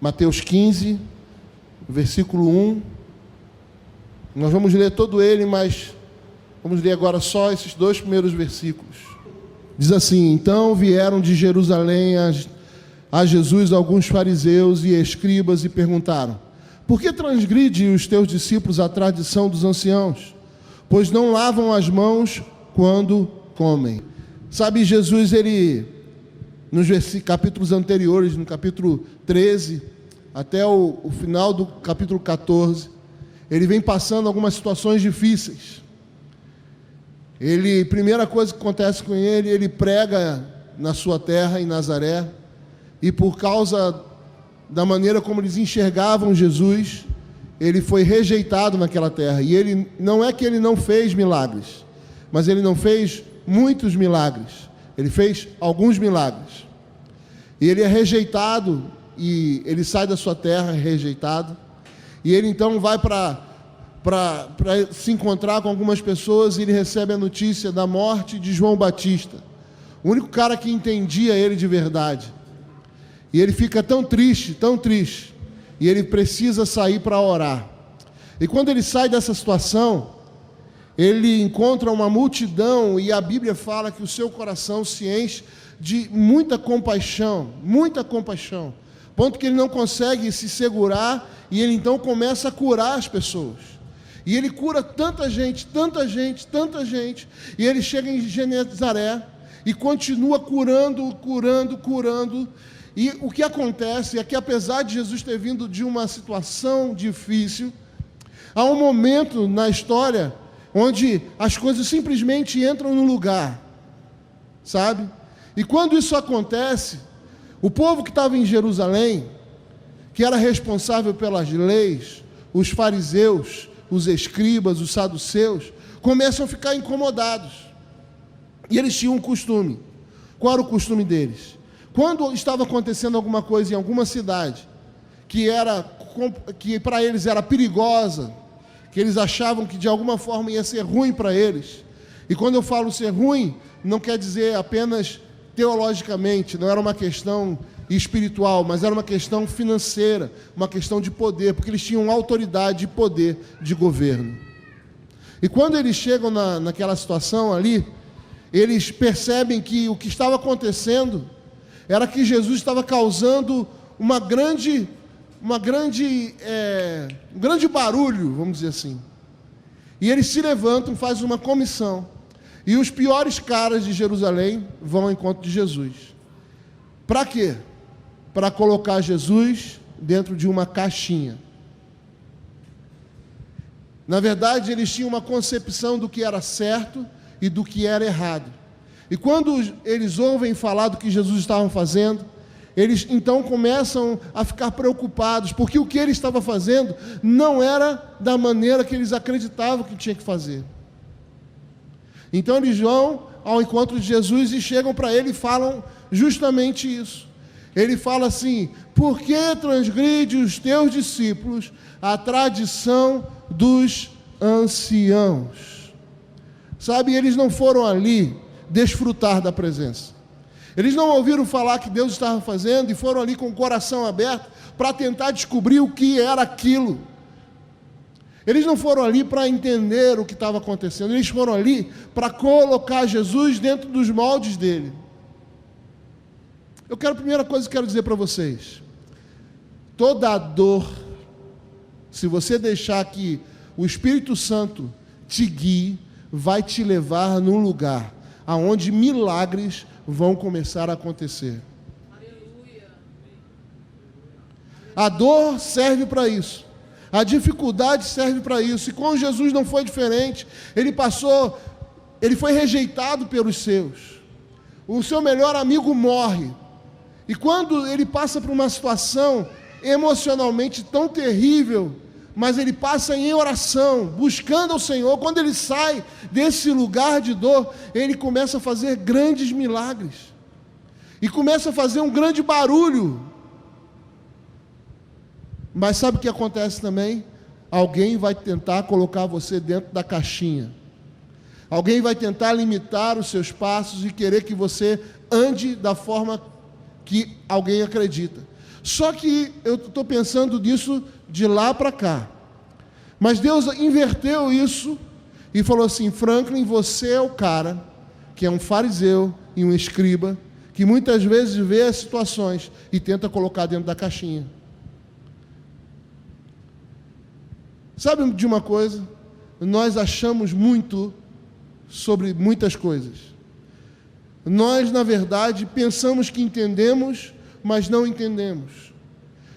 Mateus 15, versículo 1. Nós vamos ler todo ele, mas vamos ler agora só esses 2 primeiros versículos. Diz assim: então vieram de Jerusalém a Jesus alguns fariseus e escribas e perguntaram: por que transgride os teus discípulos a tradição dos anciãos? Pois não lavam as mãos quando comem. Sabe, Jesus, ele, nos capítulos anteriores, no capítulo 13, até o final do capítulo 14, ele vem passando algumas situações difíceis. Primeira coisa que acontece com ele, ele prega na sua terra, em Nazaré, e por causa da maneira como eles enxergavam Jesus, ele foi rejeitado naquela terra. E ele, não é que ele não fez milagres, mas ele não fez muitos milagres, ele fez alguns milagres. E ele é rejeitado, e ele sai da sua terra rejeitado, e ele então vai para se encontrar com algumas pessoas, e ele recebe a notícia da morte de João Batista, o único cara que entendia ele de verdade. E ele fica tão triste, e ele precisa sair para orar. E quando ele sai dessa situação, ele encontra uma multidão, e a Bíblia fala que o seu coração se enche de muita compaixão, ponto que ele não consegue se segurar, e ele então começa a curar as pessoas. E ele cura tanta gente, e ele chega em Genezaré e continua curando. E o que acontece é que, apesar de Jesus ter vindo de uma situação difícil, há um momento na história onde as coisas simplesmente entram no lugar, sabe? E quando isso acontece, o povo que estava em Jerusalém, que era responsável pelas leis, os fariseus, os escribas, os saduceus, começam a ficar incomodados. E eles tinham um costume. Qual era o costume deles? Quando estava acontecendo alguma coisa em alguma cidade que para eles era perigosa, que eles achavam que de alguma forma ia ser ruim para eles, e quando eu falo ser ruim, não quer dizer apenas teologicamente, não era uma questão espiritual, mas era uma questão financeira, uma questão de poder, porque eles tinham autoridade e poder de governo. E quando eles chegam naquela situação ali, eles percebem que o que estava acontecendo era que Jesus estava causando um grande barulho, vamos dizer assim. E eles se levantam, fazem uma comissão, e os piores caras de Jerusalém vão ao encontro de Jesus. Para quê? Para colocar Jesus dentro de uma caixinha. Na verdade, eles tinham uma concepção do que era certo e do que era errado. E quando eles ouvem falar do que Jesus estava fazendo, eles então começam a ficar preocupados, porque o que ele estava fazendo não era da maneira que eles acreditavam que tinha que fazer. Então eles vão ao encontro de Jesus e chegam para ele e falam justamente isso. Ele fala assim: por que transgride os teus discípulos a tradição dos anciãos? Sabe, eles não foram ali desfrutar da presença. Eles não ouviram falar que Deus estava fazendo e foram ali com o coração aberto para tentar descobrir o que era aquilo. Eles não foram ali para entender o que estava acontecendo, eles foram ali para colocar Jesus dentro dos moldes dele. A primeira coisa que quero dizer para vocês: toda a dor, se você deixar que o Espírito Santo te guie, vai te levar num lugar aonde milagres vão começar a acontecer. Aleluia. A dor serve para isso. A dificuldade serve para isso. E com Jesus não foi diferente. Ele foi rejeitado pelos seus. O seu melhor amigo morre. E quando ele passa por uma situação emocionalmente tão terrível, mas ele passa em oração, buscando ao Senhor, quando ele sai desse lugar de dor, ele começa a fazer grandes milagres. E começa a fazer um grande barulho. Mas sabe o que acontece também? Alguém vai tentar colocar você dentro da caixinha. Alguém vai tentar limitar os seus passos e querer que você ande da forma que alguém acredita. Só que eu estou pensando nisso de lá para cá. Mas Deus inverteu isso e falou assim: Franklin, você é o cara que é um fariseu e um escriba, que muitas vezes vê as situações e tenta colocar dentro da caixinha. Sabe de uma coisa? Nós achamos muito sobre muitas coisas. Nós, na verdade, pensamos que entendemos, mas não entendemos.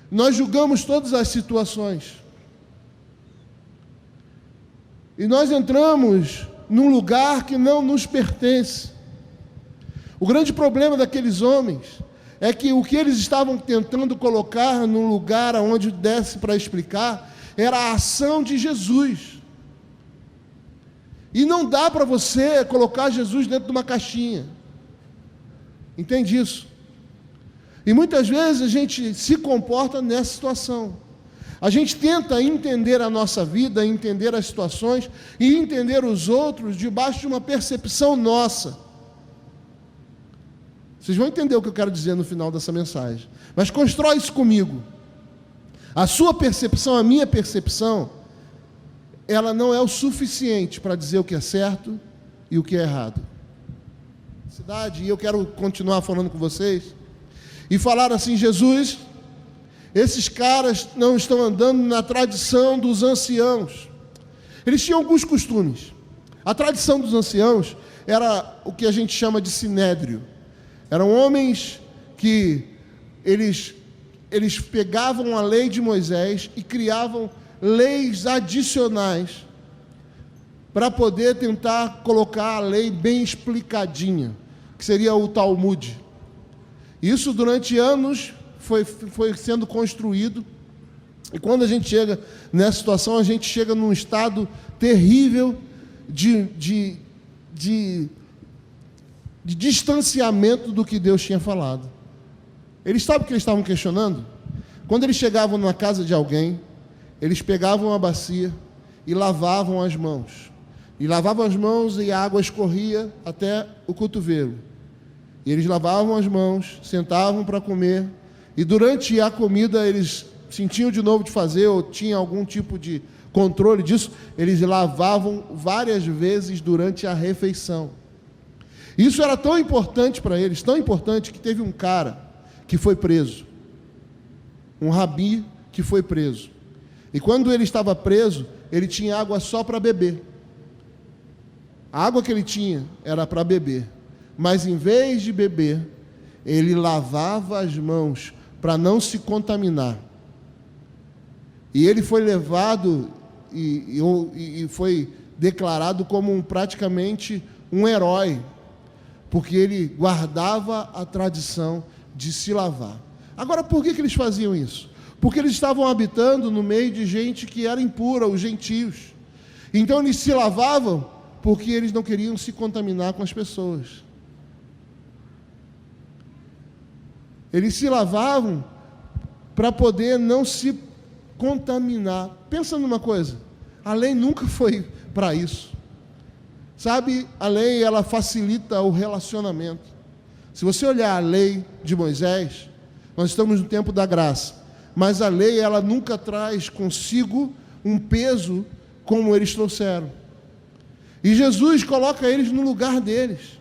Nós julgamos todas as situações. E nós entramos num lugar que não nos pertence. O grande problema daqueles homens é que o que eles estavam tentando colocar num lugar onde desse para explicar era a ação de Jesus. E não dá para você colocar Jesus dentro de uma caixinha. Entende isso? E muitas vezes a gente se comporta nessa situação. A gente tenta entender a nossa vida, entender as situações e entender os outros debaixo de uma percepção nossa. Vocês vão entender o que eu quero dizer no final dessa mensagem. Mas constrói isso comigo. A sua percepção, a minha percepção, ela não é o suficiente para dizer o que é certo e o que é errado. E eu quero continuar falando com vocês e falar assim: Jesus, esses caras não estão andando na tradição dos anciãos. Eles tinham alguns costumes. A tradição dos anciãos era o que a gente chama de sinédrio. Eram homens que eles pegavam a lei de Moisés e criavam leis adicionais para poder tentar colocar a lei bem explicadinha, que seria o Talmud. Isso durante anos foi sendo construído, e quando a gente chega nessa situação, a gente chega num estado terrível de distanciamento do que Deus tinha falado. Eles sabem o que eles estavam questionando? Quando eles chegavam na casa de alguém, eles pegavam a bacia e lavavam as mãos. E lavavam as mãos e a água escorria até o cotovelo. E eles lavavam as mãos, sentavam para comer, e durante a comida eles sentiam de novo de fazer, ou tinham algum tipo de controle disso, eles lavavam várias vezes durante a refeição. Isso era tão importante para eles, tão importante, que teve um cara que foi preso, um rabi que foi preso. E quando ele estava preso, ele tinha água só para beber. A água que ele tinha era para beber, mas em vez de beber, ele lavava as mãos para não se contaminar. E ele foi levado e foi declarado como praticamente um herói, porque ele guardava a tradição de se lavar. Agora, por que eles faziam isso? Porque eles estavam habitando no meio de gente que era impura, os gentios. Então eles se lavavam porque eles não queriam se contaminar com as pessoas. Eles se lavavam para poder não se contaminar. Pensa numa coisa, a lei nunca foi para isso. Sabe, a lei, ela facilita o relacionamento. Se você olhar a lei de Moisés, nós estamos no tempo da graça, mas a lei, ela nunca traz consigo um peso como eles trouxeram. E Jesus coloca eles no lugar deles.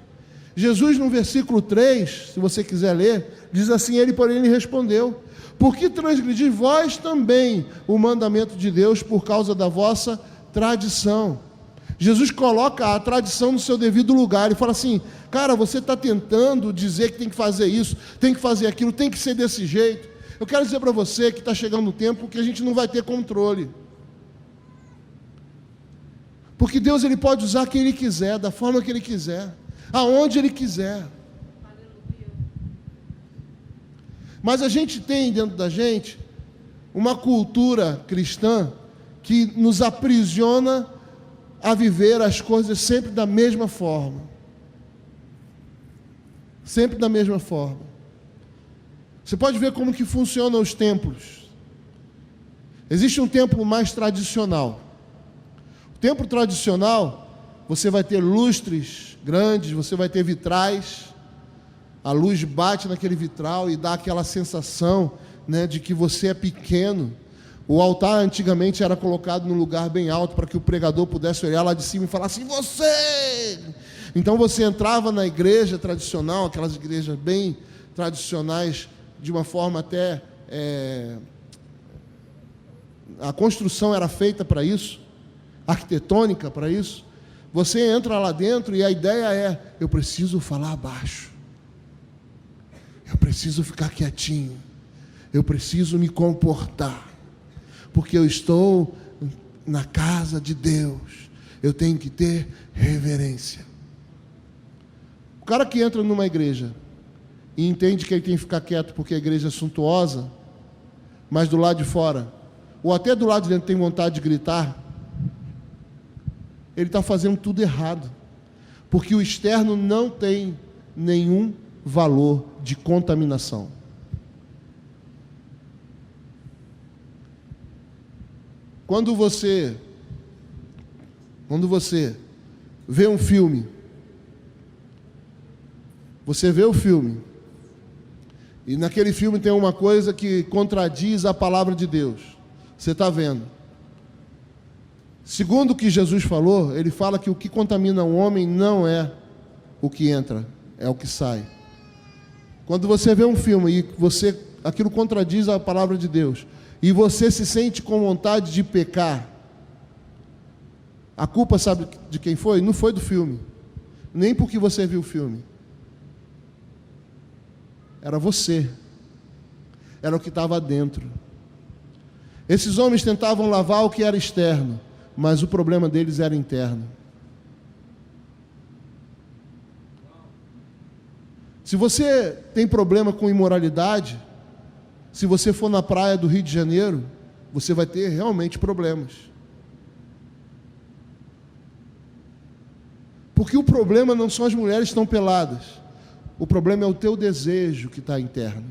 Jesus, no versículo 3, se você quiser ler, diz assim: ele, porém, lhe respondeu: por que transgredir vós também o mandamento de Deus por causa da vossa tradição? Jesus coloca a tradição no seu devido lugar. Ele fala assim: cara, você está tentando dizer que tem que fazer isso, tem que fazer aquilo, tem que ser desse jeito. Eu quero dizer para você que está chegando um tempo que a gente não vai ter controle. Porque Deus, ele pode usar quem ele quiser, da forma que ele quiser, aonde ele quiser. Mas a gente tem dentro da gente uma cultura cristã que nos aprisiona a viver as coisas sempre da mesma forma. Sempre da mesma forma. Você pode ver como que funcionam os templos. Existe um templo mais tradicional. O templo tradicional, você vai ter lustres grandes, você vai ter vitrais. A luz bate naquele vitral e dá aquela sensação né, de que você é pequeno. O altar antigamente era colocado num lugar bem alto para que o pregador pudesse olhar lá de cima e falar assim: você! Então você entrava na igreja tradicional, aquelas igrejas bem tradicionais, de uma forma até... a construção era feita para isso, arquitetônica para isso. Você entra lá dentro e a ideia é: eu preciso falar baixo, eu preciso ficar quietinho, eu preciso me comportar, porque eu estou na casa de Deus, eu tenho que ter reverência. O cara que entra numa igreja e entende que ele tem que ficar quieto porque a igreja é suntuosa, mas do lado de fora, ou até do lado de dentro, tem vontade de gritar, ele está fazendo tudo errado, porque o externo não tem nenhum valor de contaminação. Quando você vê um filme, você vê o filme, e naquele filme tem uma coisa que contradiz a palavra de Deus, você está vendo. Segundo o que Jesus falou, ele fala que o que contamina um homem não é o que entra, é o que sai. Quando você vê um filme e aquilo contradiz a palavra de Deus, e você se sente com vontade de pecar, a culpa sabe de quem foi? Não foi do filme, nem porque você viu o filme. Era você, era o que estava dentro. Esses homens tentavam lavar o que era externo, mas o problema deles era interno. Se você tem problema com imoralidade, se você for na praia do Rio de Janeiro, você vai ter realmente problemas. Porque o problema não são as mulheres que estão peladas, o problema é o teu desejo que está interno.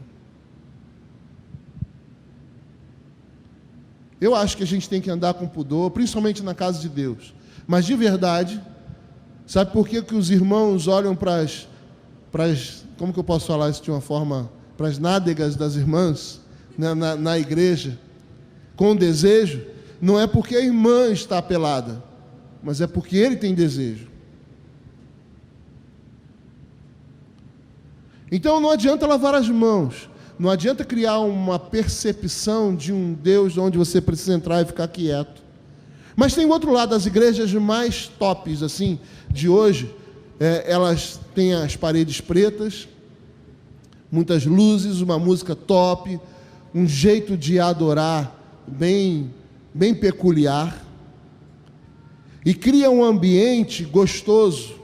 Eu acho que a gente tem que andar com pudor, principalmente na casa de Deus. Mas de verdade, sabe por que os irmãos olham para as, como que eu posso falar isso de uma forma, para as nádegas das irmãs na igreja, com desejo? Não é porque a irmã está pelada, mas é porque ele tem desejo. Então não adianta lavar as mãos, não adianta criar uma percepção de um Deus onde você precisa entrar e ficar quieto. Mas tem o outro lado, as igrejas mais tops assim, de hoje, elas têm as paredes pretas, muitas luzes, uma música top, um jeito de adorar bem peculiar, e cria um ambiente gostoso,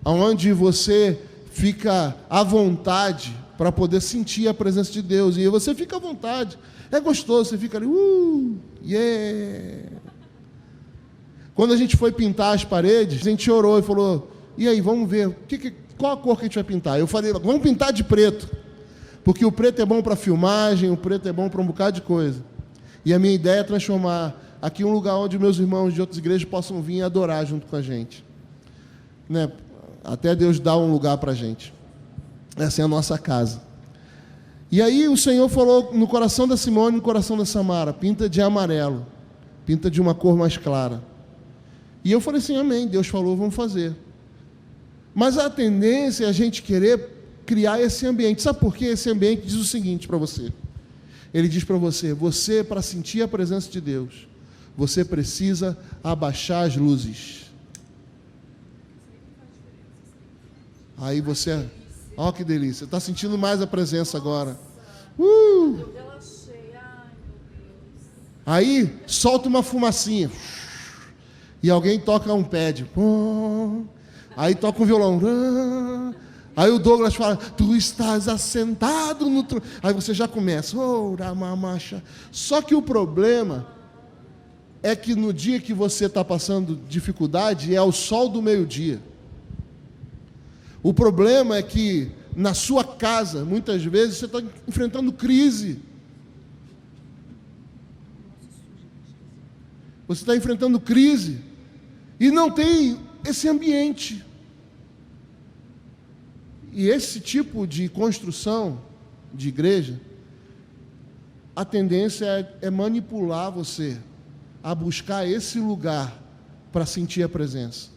onde você fica à vontade para poder sentir a presença de Deus, e você fica à vontade, é gostoso, você fica ali, yeah. Quando a gente foi pintar as paredes, a gente orou e falou: e aí, vamos ver, qual a cor que a gente vai pintar? Eu falei: vamos pintar de preto, porque o preto é bom para filmagem, o preto é bom para um bocado de coisa. E a minha ideia é transformar aqui um lugar onde meus irmãos de outras igrejas possam vir e adorar junto com a gente, né? Até Deus dá um lugar para a gente. Essa é a nossa casa. E aí o Senhor falou no coração da Simone e no coração da Samara: pinta de amarelo, pinta de uma cor mais clara. E eu falei assim: amém, Deus falou, vamos fazer. Mas a tendência é a gente querer criar esse ambiente. Sabe por quê? Esse ambiente diz o seguinte para você. Ele diz para você, para sentir a presença de Deus, você precisa abaixar as luzes. Aí você, ó que delícia, está sentindo mais a presença agora. Aí solta uma fumacinha, e alguém toca um pad, aí toca um violão, aí o Douglas fala: tu estás assentado no trono. Aí você já começa, ramamacha. Só que o problema é que no dia que você está passando dificuldade, é o sol do meio-dia. O problema é que na sua casa, muitas vezes, você está enfrentando crise. Você está enfrentando crise e não tem esse ambiente. E esse tipo de construção de igreja, a tendência é manipular você a buscar esse lugar para sentir a presença.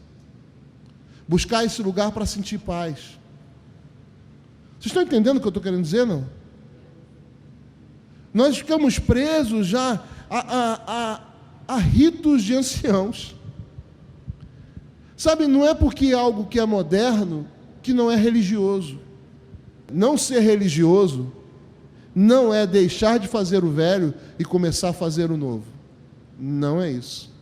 Buscar esse lugar para sentir paz. Vocês estão entendendo o que eu estou querendo dizer, não? Nós ficamos presos já a ritos de anciãos. Sabe, não é porque é algo que é moderno que não é religioso. Não ser religioso não é deixar de fazer o velho e começar a fazer o novo. Não é isso.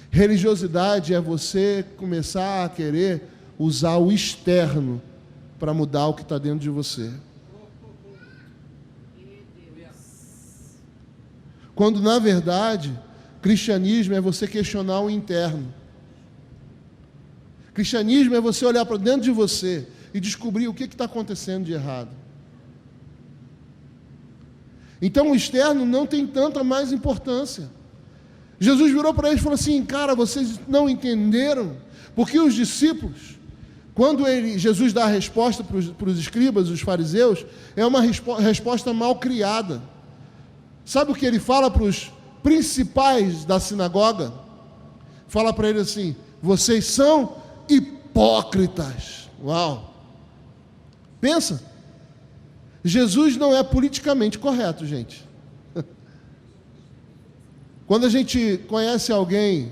Religiosidade é você começar a querer usar o externo para mudar o que está dentro de você. Quando, na verdade, cristianismo é você questionar o interno. Cristianismo é você olhar para dentro de você e descobrir o que está acontecendo de errado. Então, o externo não tem tanta mais importância. Jesus virou para eles e falou assim: cara, vocês não entenderam? Porque os discípulos, quando Jesus dá a resposta para os escribas, os fariseus, é uma resposta mal criada. Sabe o que ele fala para os principais da sinagoga? Fala para eles assim: vocês são hipócritas. Uau! Pensa, Jesus não é politicamente correto, gente. Quando a gente conhece alguém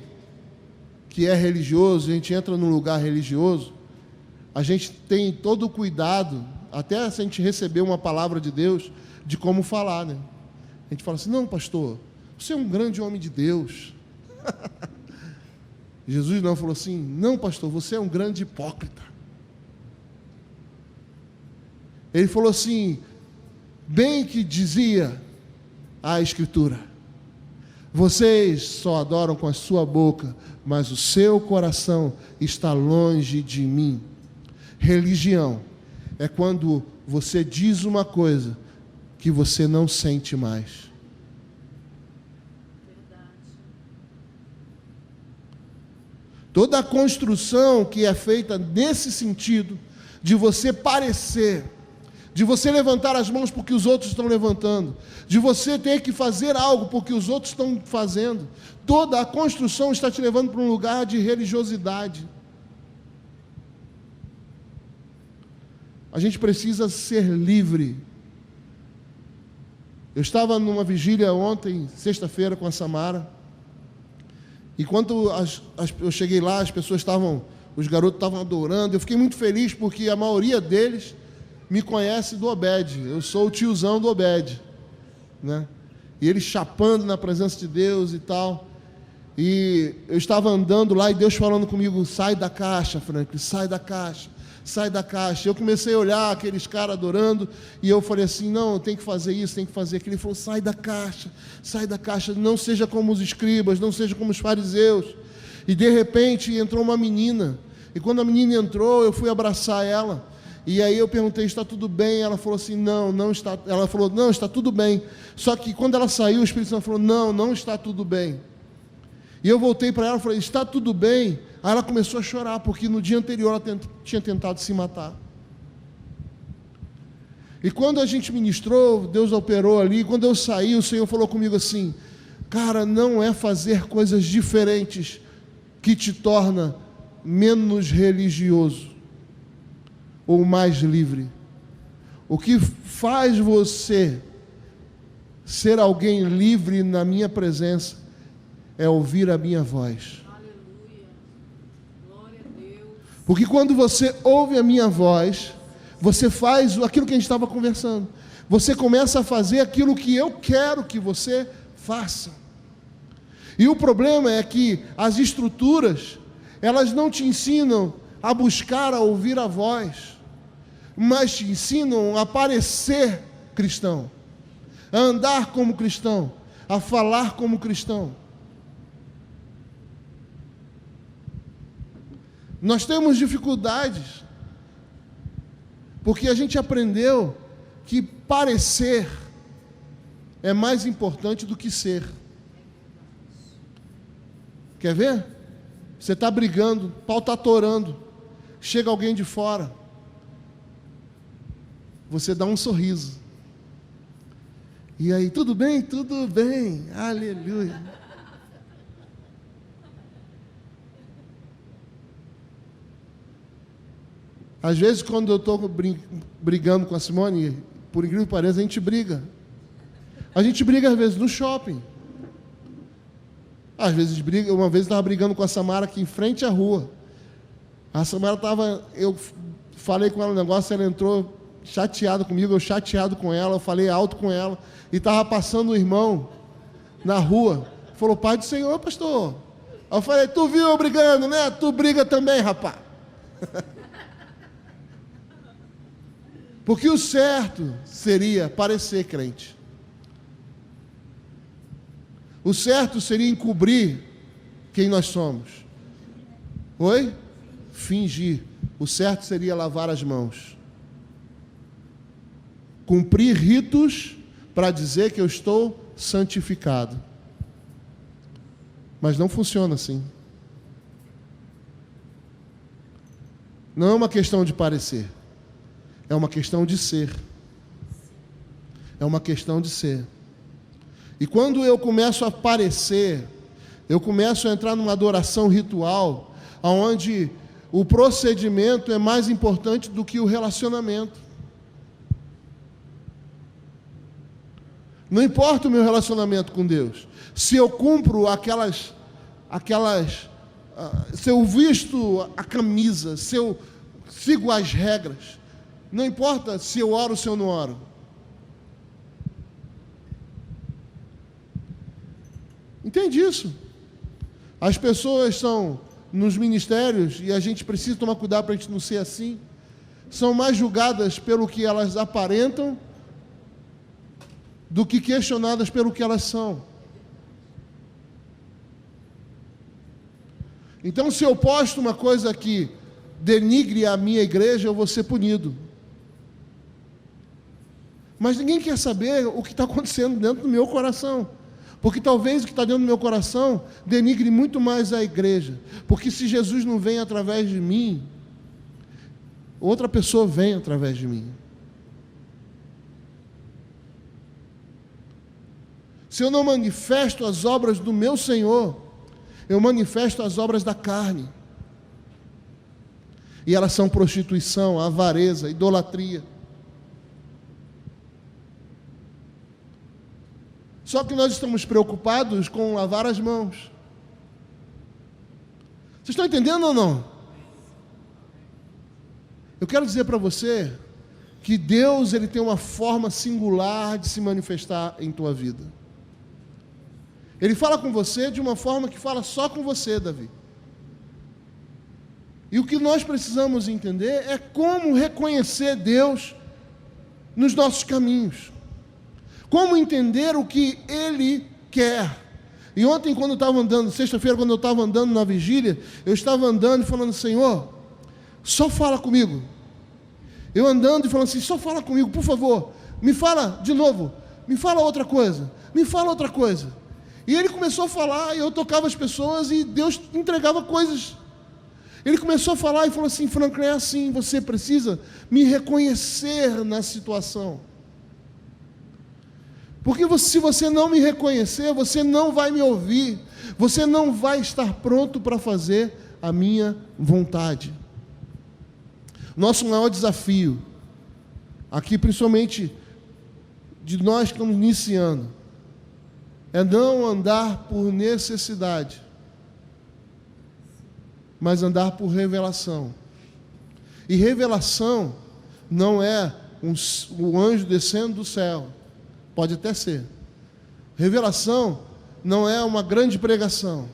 que é religioso, a gente entra num lugar religioso, a gente tem todo o cuidado, até se a gente receber uma palavra de Deus, de como falar, né? A gente fala assim: não, pastor, você é um grande homem de Deus. Jesus não falou assim: não, pastor, você é um grande hipócrita. Ele falou assim: bem que dizia a Escritura, vocês só adoram com a sua boca, mas o seu coração está longe de mim. Religião é quando você diz uma coisa que você não sente mais. Toda a construção que é feita nesse sentido, de você parecer, de você levantar as mãos porque os outros estão levantando, de você ter que fazer algo porque os outros estão fazendo, toda a construção está te levando para um lugar de religiosidade. A gente precisa ser livre. Eu estava numa vigília ontem, sexta-feira, com a Samara, e quando eu cheguei lá, as pessoas estavam, os garotos estavam adorando. Eu fiquei muito feliz porque a maioria deles me conhece do Obed. Eu sou o tiozão do Obed, né? E eles chapando na presença de Deus e tal. E eu estava andando lá e Deus falando comigo: sai da caixa, Franklin, sai da caixa, sai da caixa. Eu comecei a olhar aqueles caras adorando e eu falei assim: não, tem que fazer isso, tem que fazer aquilo. Ele falou: sai da caixa, não seja como os escribas, não seja como os fariseus. E de repente entrou uma menina, e quando a menina entrou, eu fui abraçar ela. E aí eu perguntei: está tudo bem? Ela falou assim: não está. Ela falou: não, está tudo bem. Só que quando ela saiu, o Espírito Santo falou: não está tudo bem. E eu voltei para ela e falei: está tudo bem? Aí ela começou a chorar, porque no dia anterior ela tinha tentado se matar. E quando a gente ministrou, Deus operou ali. Quando eu saí, o Senhor falou comigo assim: cara, não é fazer coisas diferentes que te torna menos religioso ou mais livre. O que faz você ser alguém livre na minha presença é ouvir a minha voz. Aleluia. Glória a Deus. Porque quando você ouve a minha voz, você faz aquilo que a gente estava conversando. Você começa a fazer aquilo que eu quero que você faça. E o problema é que as estruturas, elas não te ensinam a buscar, a ouvir a voz, mas te ensinam a parecer cristão, a andar como cristão, a falar como cristão. Nós temos dificuldades, porque a gente aprendeu que parecer é mais importante do que ser. Quer ver? Você está brigando, o pau está atorando, chega alguém de fora, você dá um sorriso. E aí, tudo bem? Tudo bem. Aleluia. Às vezes, quando eu estou brigando com a Simone, por incrível que pareça, a gente briga. A gente briga, às vezes, no shopping. Às vezes, briga. Uma vez eu estava brigando com a Samara aqui em frente à rua. A Samara estava... Eu falei com ela um negócio, ela entrou chateada comigo, eu chateado com ela, eu falei alto com ela. E estava passando um irmão na rua. Falou, Pai do Senhor, pastor. Aí eu falei, tu viu eu brigando, né? Tu briga também, rapaz. Porque o certo seria parecer crente. O certo seria encobrir quem nós somos. Oi? Fingir. O certo seria lavar as mãos. Cumprir ritos para dizer que eu estou santificado. Mas não funciona assim. Não é uma questão de parecer. É uma questão de ser. É uma questão de ser. E quando eu começo a parecer, eu começo a entrar numa adoração ritual, onde o procedimento é mais importante do que o relacionamento. Não importa o meu relacionamento com Deus. Se eu cumpro se eu visto a camisa, se eu sigo as regras, não importa se eu oro ou se eu não oro. Entende isso? As pessoas são, nos ministérios, e a gente precisa tomar cuidado para a gente não ser assim, são mais julgadas pelo que elas aparentam do que questionadas pelo que elas são. Então, se eu posto uma coisa que denigre a minha igreja, eu vou ser punido. Mas ninguém quer saber o que está acontecendo dentro do meu coração. Porque talvez o que está dentro do meu coração denigre muito mais a igreja. Porque se Jesus não vem através de mim, outra pessoa vem através de mim. Se eu não manifesto as obras do meu Senhor, eu manifesto as obras da carne. E elas são prostituição, avareza, idolatria. Só que nós estamos preocupados com lavar as mãos. Vocês estão entendendo ou não? Eu quero dizer para você que Deus, Ele tem uma forma singular de se manifestar em tua vida. Ele fala com você de uma forma que fala só com você, Davi. E o que nós precisamos entender é como reconhecer Deus nos nossos caminhos. Como entender o que Ele quer. E ontem, quando eu estava andando, sexta-feira, quando eu estava andando na vigília, eu estava andando e falando, Senhor, só fala comigo. Eu andando e falando assim, só fala comigo, por favor. Me fala de novo, me fala outra coisa, me fala outra coisa. E Ele começou a falar, e eu tocava as pessoas, e Deus entregava coisas. Ele começou a falar e falou assim, Franklin, é assim, você precisa me reconhecer na situação. Porque se você não me reconhecer, você não vai me ouvir, você não vai estar pronto para fazer a minha vontade. Nosso maior desafio, aqui principalmente de nós que estamos iniciando, é não andar por necessidade, mas andar por revelação. E revelação não é um anjo descendo do céu. Pode até ser. Revelação não é uma grande pregação.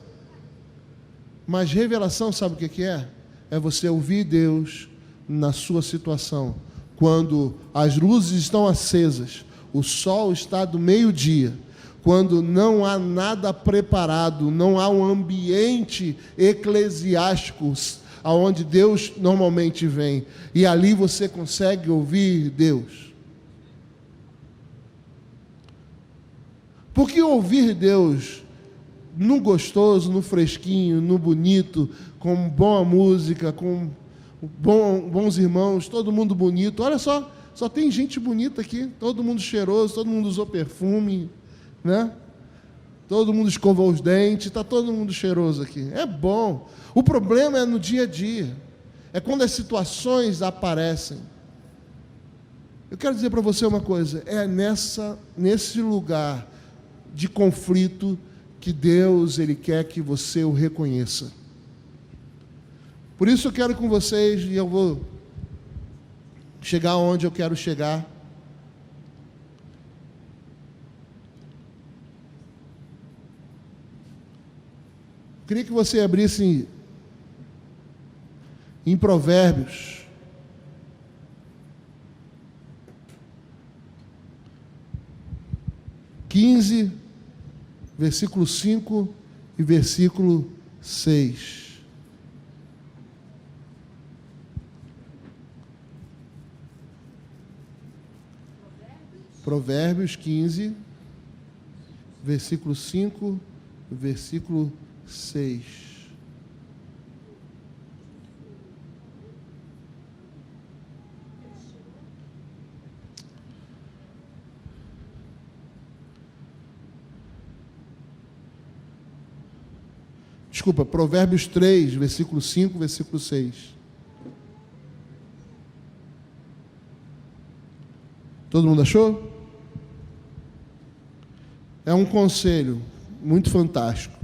Mas revelação, sabe o que é? É você ouvir Deus na sua situação. Quando as luzes estão acesas, o sol está do meio-dia, quando não há nada preparado, não há um ambiente eclesiástico aonde Deus normalmente vem. E ali você consegue ouvir Deus. Porque ouvir Deus no gostoso, no fresquinho, no bonito, com boa música, com bons irmãos, todo mundo bonito, olha só, Só tem gente bonita aqui, todo mundo cheiroso, todo mundo usou perfume, né? Todo mundo escovou os dentes, está todo mundo cheiroso aqui. É bom. O problema é no dia a dia. É quando as situações aparecem. Eu quero dizer para você uma coisa, é nesse lugar de conflito que Deus, Ele quer que você o reconheça. Por isso eu quero com vocês, e eu vou chegar onde eu quero chegar. Eu queria que você abrisse em Provérbios. Versículo 5 e versículo 6. Provérbios 15, versículo 5 e versículo 6. Desculpa, Provérbios 3, versículo 5, versículo 6. Todo mundo achou? É um conselho muito fantástico.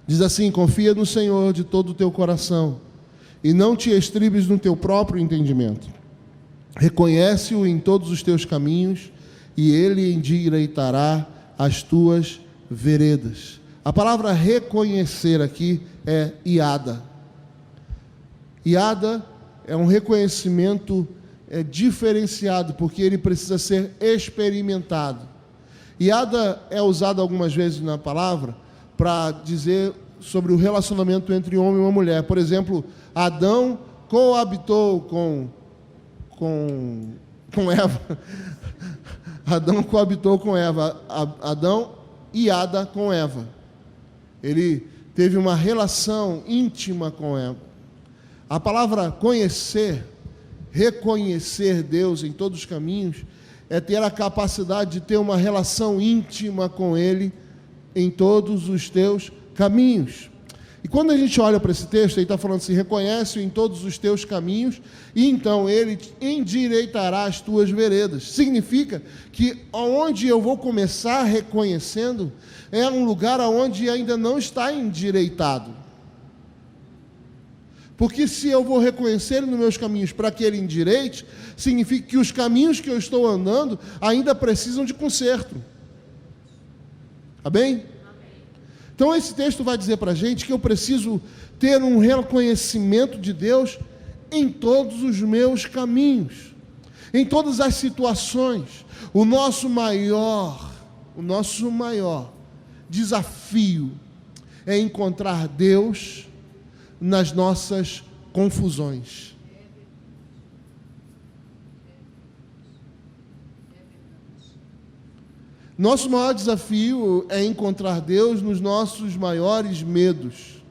Diz assim: confia no Senhor de todo o teu coração e não te estribes no teu próprio entendimento. Reconhece-o em todos os teus caminhos e Ele endireitará as tuas veredas. A palavra reconhecer aqui é iada. Iada é um reconhecimento diferenciado, porque ele precisa ser experimentado. Iada é usado algumas vezes na palavra para dizer sobre o relacionamento entre um homem e uma mulher. Por exemplo, Adão coabitou com Eva. Adão coabitou com Eva. Adão iada com Eva. Ele teve uma relação íntima com Eva. A palavra conhecer, reconhecer Deus em todos os caminhos, é ter a capacidade de ter uma relação íntima com Ele em todos os teus caminhos. E quando a gente olha para esse texto, ele está falando assim: reconhece-o em todos os teus caminhos, e então Ele endireitará as tuas veredas. Significa que onde eu vou começar reconhecendo, é um lugar onde ainda não está endireitado. Porque se eu vou reconhecer Ele nos meus caminhos para que Ele endireite, significa que os caminhos que eu estou andando ainda precisam de conserto. Tá bem? Então esse texto vai dizer para a gente que eu preciso ter um reconhecimento de Deus em todos os meus caminhos, em todas as situações. O nosso maior desafio é encontrar Deus nas nossas confusões. Nosso maior desafio é encontrar Deus nos nossos maiores medos.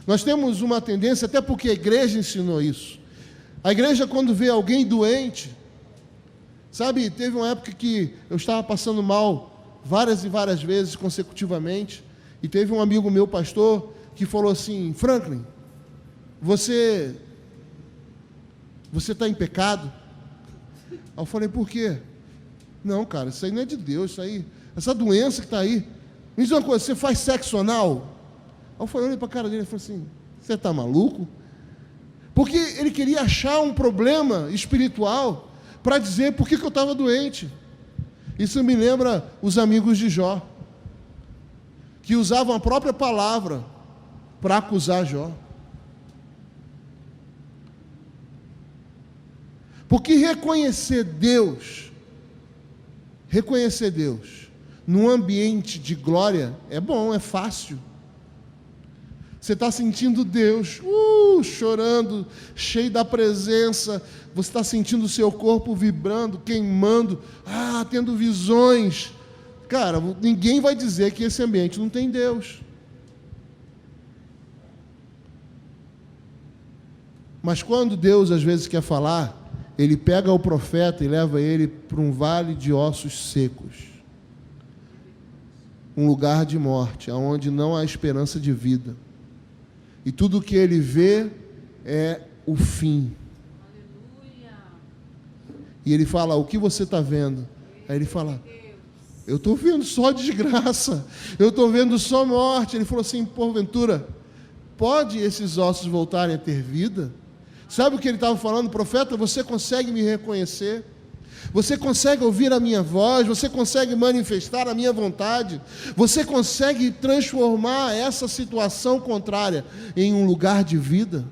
Nós temos uma tendência, até porque a igreja ensinou isso. A igreja, quando vê alguém doente, sabe, teve uma época que eu estava passando mal várias e várias vezes consecutivamente, e teve um amigo meu, pastor, que falou assim: Franklin, você está em pecado? Aí eu falei: por quê? Não, cara, isso aí não é de Deus, isso aí, essa doença que está aí. Me diz uma coisa, você faz sexo anal? Aí eu olhei para a cara dele e falei assim: você está maluco? Porque ele queria achar um problema espiritual para dizer por que eu estava doente. Isso me lembra os amigos de Jó, que usavam a própria palavra para acusar Jó. Porque reconhecer Deus num ambiente de glória é bom, é fácil. Você está sentindo Deus chorando, cheio da presença, você está sentindo o seu corpo vibrando, queimando, tendo visões. Cara, ninguém vai dizer que esse ambiente não tem Deus. Mas quando Deus às vezes quer falar, ele pega o profeta e leva ele para um vale de ossos secos, um lugar de morte, onde não há esperança de vida. E tudo o que ele vê é o fim. Aleluia. E ele fala: o que você está vendo? Aí ele fala: eu estou vendo só desgraça, eu estou vendo só morte. Ele falou assim: porventura, pode esses ossos voltarem a ter vida? Sabe o que ele estava falando? Profeta, você consegue me reconhecer? Você consegue ouvir a minha voz? Você consegue manifestar a minha vontade? Você consegue transformar essa situação contrária em um lugar de vida?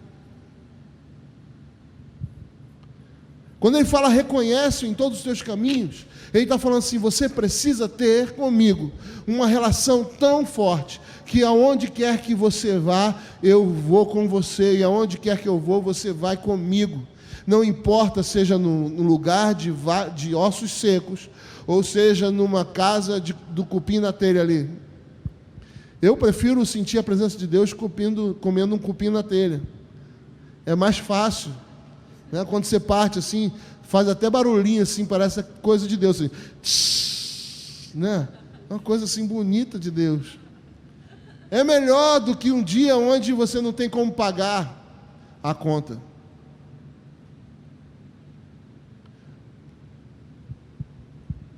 Quando ele fala reconhece em todos os teus caminhos, ele está falando assim: você precisa ter comigo uma relação tão forte, que aonde quer que você vá, eu vou com você, e aonde quer que eu vou, você vai comigo. Não importa, seja num lugar de ossos secos, ou seja numa casa do cupim na telha ali. Eu prefiro sentir a presença de Deus comendo um cupim na telha. É mais fácil, né? Quando você parte assim, faz até barulhinho assim, parece coisa de Deus, assim, tsh, né? Uma coisa assim bonita de Deus. É melhor do que um dia onde você não tem como pagar a conta.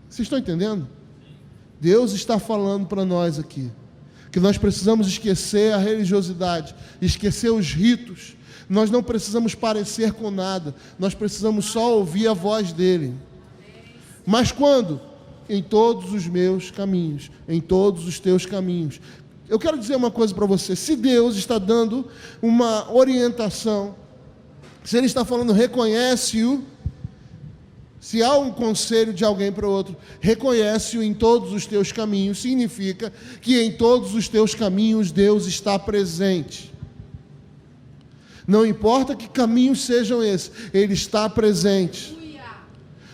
Vocês estão entendendo? Deus está falando para nós aqui que nós precisamos esquecer a religiosidade, esquecer os ritos. Nós não precisamos parecer com nada, nós precisamos só ouvir a voz dele. Mas quando? Em todos os meus caminhos, em todos os teus caminhos. Eu quero dizer uma coisa para você: se Deus está dando uma orientação, se Ele está falando reconhece-o, se há um conselho de alguém para o outro, reconhece-o em todos os teus caminhos, significa que em todos os teus caminhos Deus está presente. Não importa que caminhos sejam esses, Ele está presente.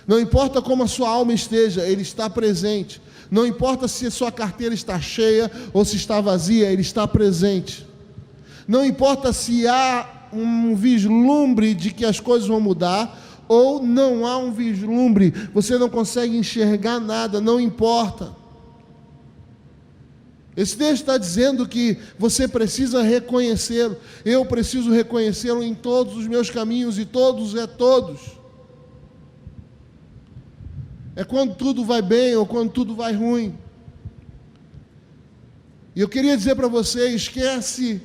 Não importa como a sua alma esteja, Ele está presente. Não importa se a sua carteira está cheia ou se está vazia, Ele está presente. Não importa se há um vislumbre de que as coisas vão mudar ou não há um vislumbre, você não consegue enxergar nada, não importa. Esse texto está dizendo que você precisa reconhecê-lo. Eu preciso reconhecê-lo em todos os meus caminhos, e todos é todos. É quando tudo vai bem ou quando tudo vai ruim. E eu queria dizer para você: esquece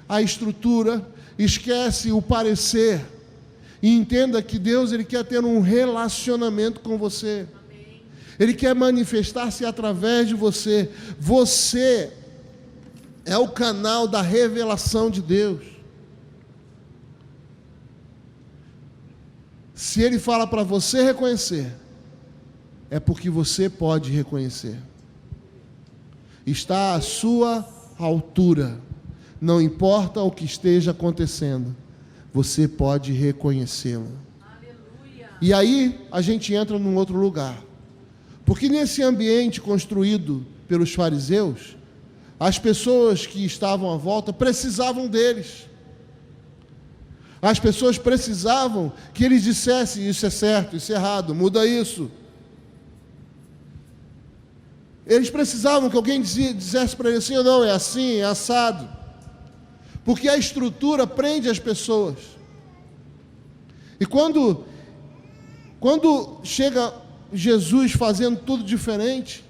a estrutura, esquece o parecer, e entenda que Deus, Ele quer ter um relacionamento com você. Amém. Ele quer manifestar-se através de você. Você é o canal da revelação de Deus. Se Ele fala para você reconhecer, é porque você pode reconhecer. Está à sua altura. Não importa o que esteja acontecendo, você pode reconhecê-lo. Aleluia. E aí a gente entra num outro lugar. Porque nesse ambiente construído pelos fariseus, as pessoas que estavam à volta precisavam deles. As pessoas precisavam que eles dissessem: isso é certo, isso é errado, muda isso. Eles precisavam que alguém dissesse para eles assim: ou não, é assim, é assado. Porque a estrutura prende as pessoas. E quando chega Jesus fazendo tudo diferente,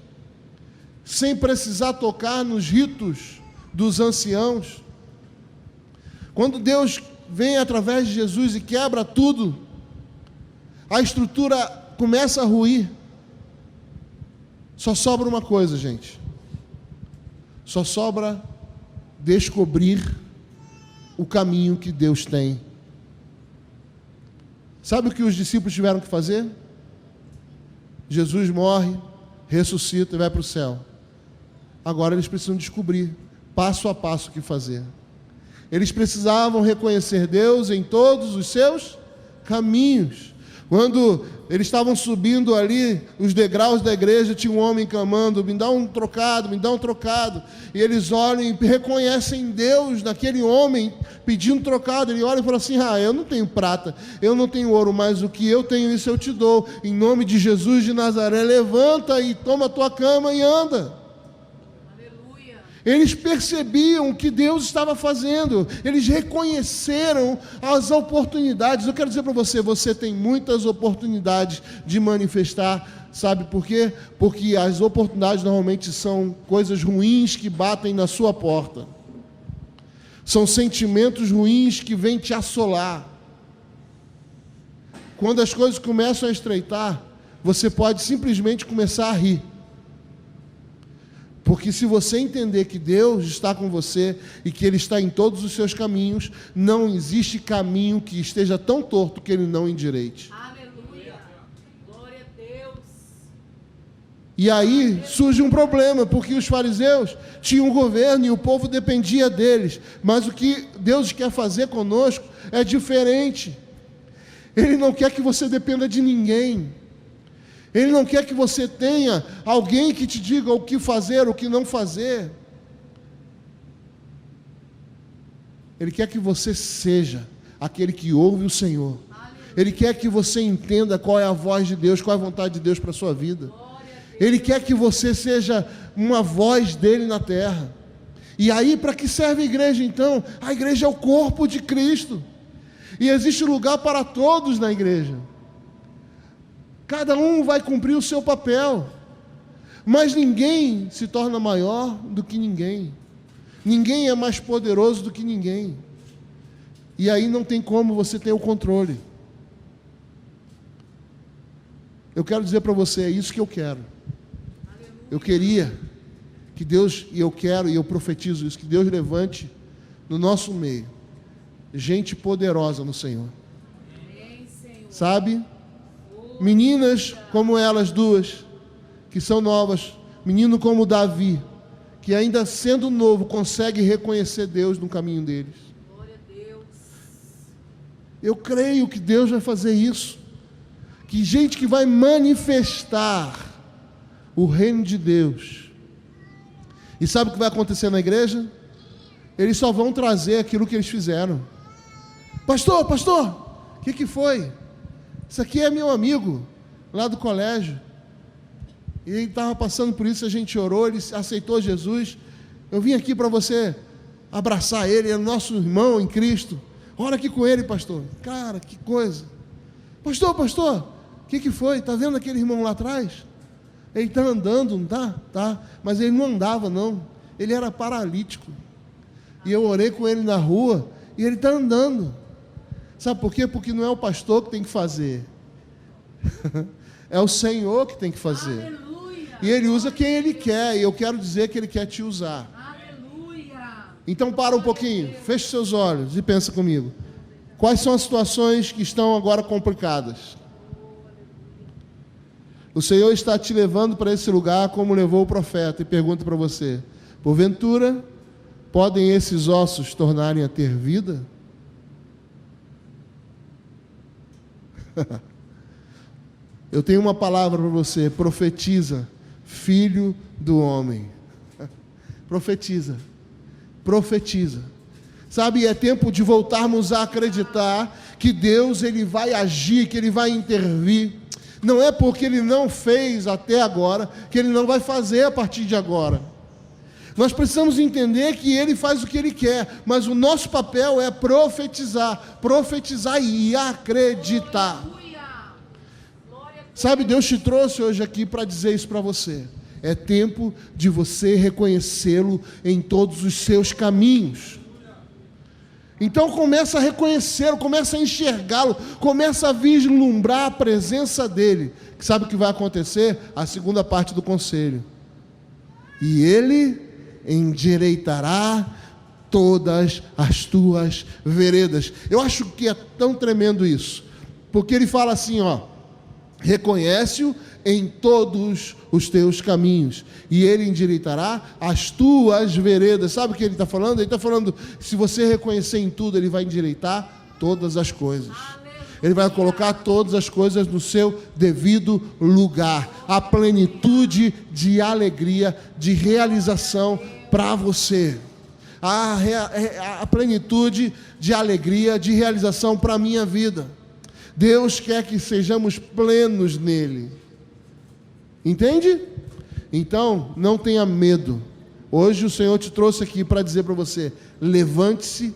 sem precisar tocar nos ritos dos anciãos, quando Deus vem através de Jesus e quebra tudo, a estrutura começa a ruir. Só sobra uma coisa, gente. Só sobra descobrir o caminho que Deus tem. Sabe o que os discípulos tiveram que fazer? Jesus morre, ressuscita e vai para o céu. Agora eles precisam descobrir, passo a passo, o que fazer. Eles precisavam reconhecer Deus em todos os seus caminhos. Quando eles estavam subindo ali os degraus da igreja, tinha um homem clamando: me dá um trocado, me dá um trocado. E eles olham e reconhecem Deus naquele homem pedindo trocado. Ele olha e fala assim: eu não tenho prata, eu não tenho ouro, mas o que eu tenho, isso eu te dou. Em nome de Jesus de Nazaré, levanta e toma a tua cama e anda. Eles percebiam o que Deus estava fazendo, eles reconheceram as oportunidades. Eu quero dizer para você, você tem muitas oportunidades de manifestar, sabe por quê? Porque as oportunidades normalmente são coisas ruins que batem na sua porta, são sentimentos ruins que vêm te assolar. Quando as coisas começam a estreitar, você pode simplesmente começar a rir. Porque se você entender que Deus está com você e que Ele está em todos os seus caminhos, não existe caminho que esteja tão torto que Ele não endireite. Aleluia. Glória a Deus. E aí surge um problema, porque os fariseus tinham um governo e o povo dependia deles. Mas o que Deus quer fazer conosco é diferente. Ele não quer que você dependa de ninguém. Ele não quer que você tenha alguém que te diga o que fazer, o que não fazer. Ele quer que você seja aquele que ouve o Senhor. Ele quer que você entenda qual é a voz de Deus, qual é a vontade de Deus para a sua vida. Ele quer que você seja uma voz dele na terra. E aí, para que serve a igreja então? A igreja é o corpo de Cristo. E existe lugar para todos na igreja. Cada um vai cumprir o seu papel, mas ninguém se torna maior do que ninguém. Ninguém é mais poderoso do que ninguém. E aí não tem como você ter o controle. Eu quero dizer para você, é isso que eu quero. Eu queria que Deus, e eu quero, e eu profetizo isso, que Deus levante no nosso meio gente poderosa no Senhor. Sabe? Meninas como elas duas, que são novas, menino como Davi, que ainda sendo novo, consegue reconhecer Deus no caminho deles. Glória a Deus. Eu creio que Deus vai fazer isso, que gente que vai manifestar o reino de Deus. E sabe o que vai acontecer na igreja? Eles só vão trazer aquilo que eles fizeram. Pastor, o que foi? Isso aqui é meu amigo, lá do colégio. E ele estava passando por isso, a gente orou, ele aceitou Jesus. Eu vim aqui para você abraçar ele, é nosso irmão em Cristo. Ora aqui com ele, pastor. Cara, que coisa. Pastor, o que foi? Está vendo aquele irmão lá atrás? Ele está andando, não está? Tá. Mas ele não andava, não. Ele era paralítico. E eu orei com ele na rua, e ele está andando. Sabe por quê? Porque não é o pastor que tem que fazer. É o Senhor que tem que fazer. Aleluia. E Ele usa quem Ele quer. E eu quero dizer que Ele quer te usar. Aleluia. Então para um pouquinho. Feche seus olhos e pensa comigo. Quais são as situações que estão agora complicadas? O Senhor está te levando para esse lugar como levou o profeta. E pergunta para você: porventura, podem esses ossos tornarem a ter vida? Eu tenho uma palavra para você. Profetiza, filho do homem. Profetiza. Sabe, é tempo de voltarmos a acreditar que Deus, Ele vai agir, que Ele vai intervir. Não é porque Ele não fez até agora, que Ele não vai fazer a partir de agora. Nós precisamos entender que Ele faz o que Ele quer, mas o nosso papel é profetizar e acreditar. Sabe, Deus te trouxe hoje aqui para dizer isso para você. É tempo de você reconhecê-lo em todos os seus caminhos. Então começa a reconhecê-lo, começa a enxergá-lo, começa a vislumbrar a presença dEle. Sabe o que vai acontecer? A segunda parte do conselho. E Ele endireitará todas as tuas veredas. Eu acho que é tão tremendo isso, porque ele fala assim, reconhece-o em todos os teus caminhos, e Ele endireitará as tuas veredas. Sabe o que Ele está falando? Ele está falando, se você reconhecer em tudo, Ele vai endireitar todas as coisas. Ele vai colocar todas as coisas no seu devido lugar. A plenitude de alegria, de realização para você. A plenitude de alegria, de realização para a minha vida. Deus quer que sejamos plenos nele. Entende? Então, não tenha medo. Hoje o Senhor te trouxe aqui para dizer para você: levante-se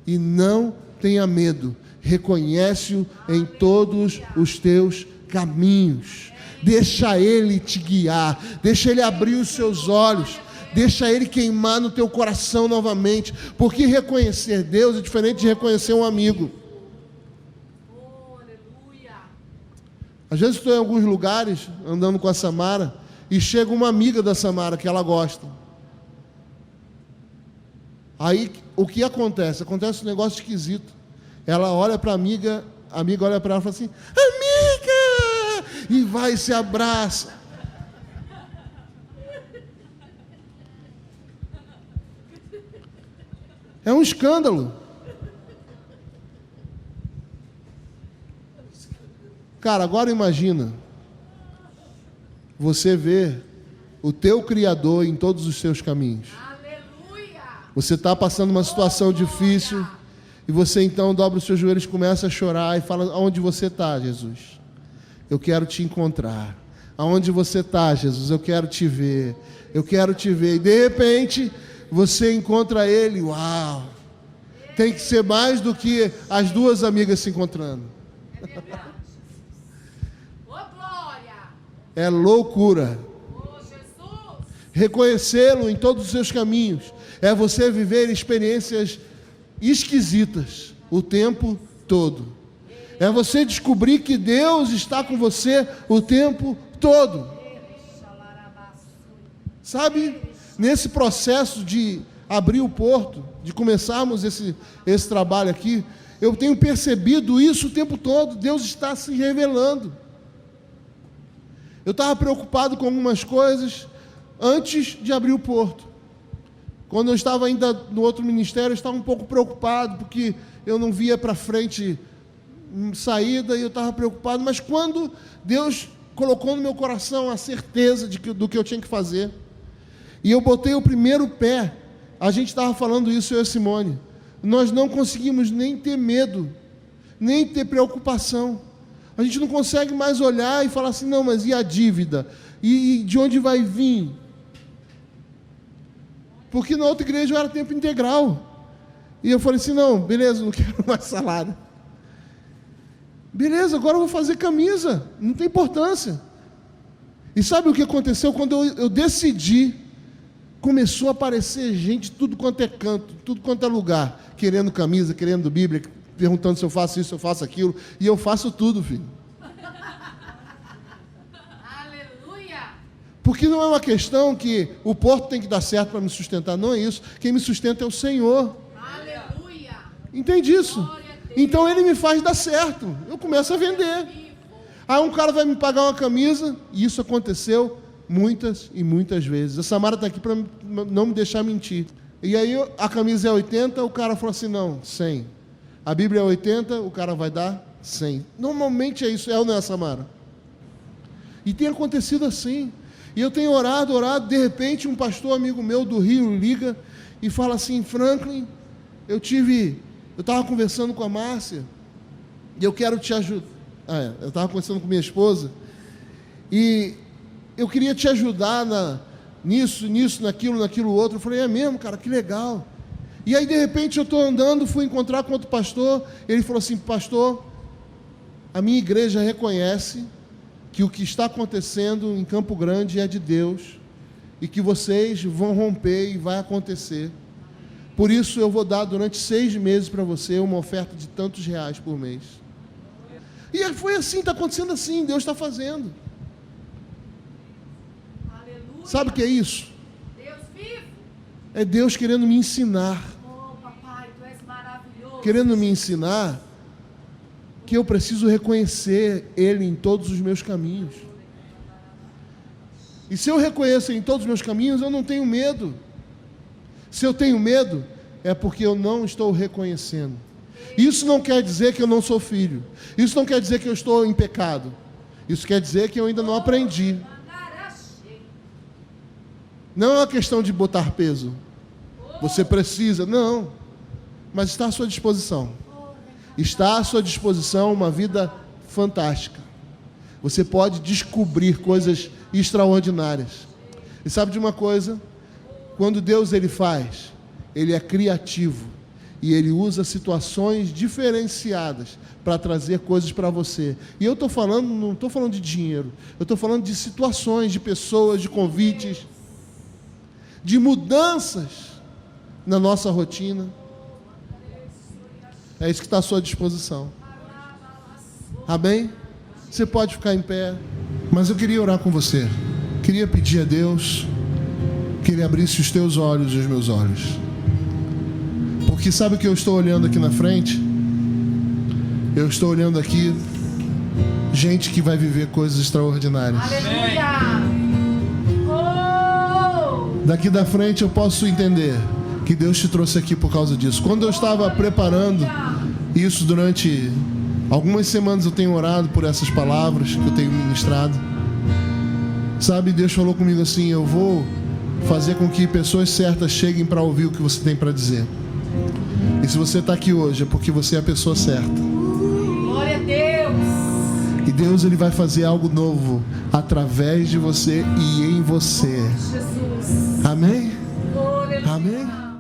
e não tenha medo. Reconhece-o em todos os teus caminhos. Deixa Ele te guiar. Deixa Ele abrir os seus olhos. Deixa Ele queimar no teu coração novamente. Porque reconhecer Deus é diferente de reconhecer um amigo. Às vezes estou em alguns lugares, andando com a Samara, e chega uma amiga da Samara que ela gosta. Aí, o que acontece? Acontece um negócio esquisito. Ela olha para a amiga olha para ela e fala assim: amiga! E vai e se abraça. É um escândalo. Cara, agora imagina você ver o teu Criador em todos os seus caminhos. Aleluia! Você está passando uma situação difícil e você então dobra os seus joelhos, começa a chorar e fala: aonde você está, Jesus? Eu quero te encontrar. Aonde você está, Jesus? Eu quero te ver. Eu quero te ver. E de repente você encontra Ele. Uau! Tem que ser mais do que as duas amigas se encontrando. É loucura. Reconhecê-lo em todos os seus caminhos é você viver experiências esquisitas o tempo todo. É você descobrir que Deus está com você o tempo todo. Sabe, nesse processo de abrir o porto, de começarmos esse trabalho aqui, eu tenho percebido isso o tempo todo. Deus está se revelando. Eu estava preocupado com algumas coisas antes de abrir o porto. Quando eu estava ainda no outro ministério, eu estava um pouco preocupado, porque eu não via para frente saída, e eu estava preocupado. Mas quando Deus colocou no meu coração a certeza do que eu tinha que fazer, e eu botei o primeiro pé, a gente estava falando isso, eu e a Simone, nós não conseguimos nem ter medo, nem ter preocupação. A gente não consegue mais olhar e falar assim: não, mas e a dívida? E de onde vai vir? Porque na outra igreja eu era tempo integral. E eu falei assim: não, beleza, não quero mais salário. Beleza, agora eu vou fazer camisa, não tem importância. E sabe o que aconteceu? Quando eu decidi, começou a aparecer gente de tudo quanto é canto, tudo quanto é lugar, querendo camisa, querendo Bíblia, perguntando se eu faço isso, se eu faço aquilo, e eu faço tudo, filho. Aleluia! Porque não é uma questão que o porto tem que dar certo para me sustentar, não é isso. Quem me sustenta é o Senhor. Aleluia! Entende isso? Então Ele me faz dar certo, eu começo a vender. Aí um cara vai me pagar uma camisa, e isso aconteceu muitas e muitas vezes. A Samara está aqui para não me deixar mentir. E aí a camisa é 80, o cara falou assim: não, 100. A Bíblia é 80, o cara vai dar 100. Normalmente é isso, é ou não é, Samara? E tem acontecido assim. E eu tenho orado, de repente um pastor amigo meu do Rio liga e fala assim: Franklin, eu estava conversando com a Márcia, e eu quero te ajudar. Eu estava conversando com minha esposa, e eu queria te ajudar nisso, naquilo outro. Eu falei: é mesmo, cara, que legal. E aí, de repente, eu estou andando, fui encontrar com outro pastor, ele falou assim: pastor, a minha igreja reconhece que o que está acontecendo em Campo Grande é de Deus, e que vocês vão romper e vai acontecer. Por isso, eu vou dar durante 6 meses para você uma oferta de tantos reais por mês. E foi assim, está acontecendo assim, Deus está fazendo. Aleluia! Sabe o que é isso? Deus vivo! É Deus querendo me ensinar. Papai, tu és maravilhoso. Querendo me ensinar que eu preciso reconhecer Ele em todos os meus caminhos. E se eu reconheço Ele em todos os meus caminhos, eu não tenho medo. Se eu tenho medo, é porque eu não estou reconhecendo. Isso não quer dizer que eu não sou filho. Isso não quer dizer que eu estou em pecado. Isso quer dizer que eu ainda não aprendi. Não é uma questão de botar peso. Você precisa, não. Mas está à sua disposição. Está à sua disposição uma vida fantástica. Você pode descobrir coisas extraordinárias. E sabe de uma coisa? Quando Deus ele faz, ele é criativo. E ele usa situações diferenciadas para trazer coisas para você. E eu estou falando, não estou falando de dinheiro. Eu estou falando de situações, de pessoas, de convites, de mudanças na nossa rotina. É isso que está à sua disposição. Amém? Você pode ficar em pé. Mas eu queria orar com você. Queria pedir a Deus que Ele abrisse os teus olhos e os meus olhos. Porque sabe o que eu estou olhando aqui na frente? Eu estou olhando aqui gente que vai viver coisas extraordinárias. Aleluia! Oh! Daqui da frente eu posso entender que Deus te trouxe aqui por causa disso. Quando eu estava preparando isso durante algumas semanas, eu tenho orado por essas palavras que eu tenho ministrado. Sabe, Deus falou comigo assim: eu vou fazer com que pessoas certas cheguem para ouvir o que você tem para dizer. E se você está aqui hoje é porque você é a pessoa certa. Glória a Deus! E Deus ele vai fazer algo novo através de você e em você. Jesus! Amém? Glória a Deus! Amém?